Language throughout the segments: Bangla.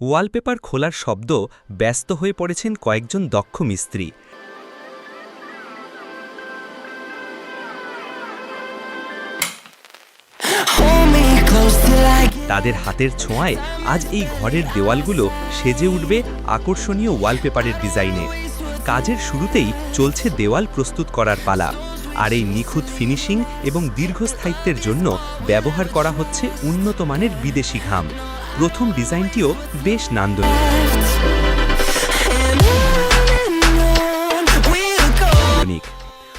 ওয়ালপেপার খোলার শব্দ ব্যস্ত হয়ে পড়েছেন কয়েকজন দক্ষ মিস্ত্রি। তাদের হাতের ছোঁয়ায় আজ এই ঘরের দেওয়ালগুলো সেজে উঠবে আকর্ষণীয় ওয়ালপেপারের ডিজাইনে। কাজের শুরুতেই চলছে দেওয়াল প্রস্তুত করার পালা, আর এই নিখুঁত ফিনিশিং এবং দীর্ঘস্থায়িত্বের জন্য ব্যবহার করা হচ্ছে উন্নত মানের বিদেশি ঘাম। প্রথম ডিজাইনটিও বেশ নান্দনিক।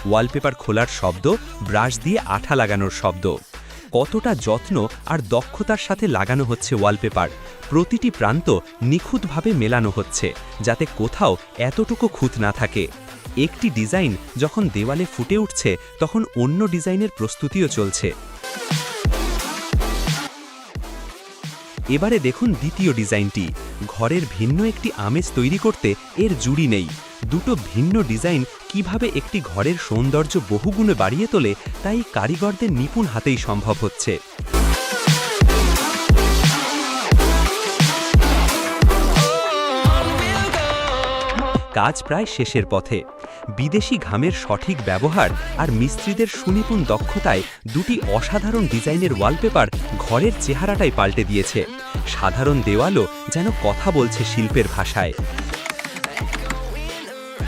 ওয়ালপেপার খোলার শব্দ, ব্রাশ দিয়ে আঠা লাগানোর শব্দ। কতটা যত্ন আর দক্ষতার সাথে লাগানো হচ্ছে ওয়ালপেপার। প্রতিটি প্রান্ত নিখুঁতভাবে মেলানো হচ্ছে, যাতে কোথাও এতটুকু খুঁত না থাকে। একটি ডিজাইন যখন দেওয়ালে ফুটে উঠছে, তখন অন্য ডিজাইনের প্রস্তুতিও চলছে। এবারে দেখুন দ্বিতীয় ডিজাইনটি। ঘরের ভিন্ন একটি আমেজ তৈরি করতে এর জুড়ি নেই। দুটো ভিন্ন ডিজাইন কিভাবে একটি ঘরের সৌন্দর্য বহুগুণে বাড়িয়ে তোলে, তাই কারিগরদের নিপুণ হাতেই সম্ভব হচ্ছে। কাজ প্রায় শেষের পথে। বিদেশি ঘামের সঠিক ব্যবহার আর মিস্ত্রিদের সুনিপুণ দক্ষতায় দুটি অসাধারণ ডিজাইনের ওয়ালপেপার ঘরের চেহারাটাই পাল্টে দিয়েছে। সাধারণ দেওয়ালও যেন কথা বলছে শিল্পের ভাষায়।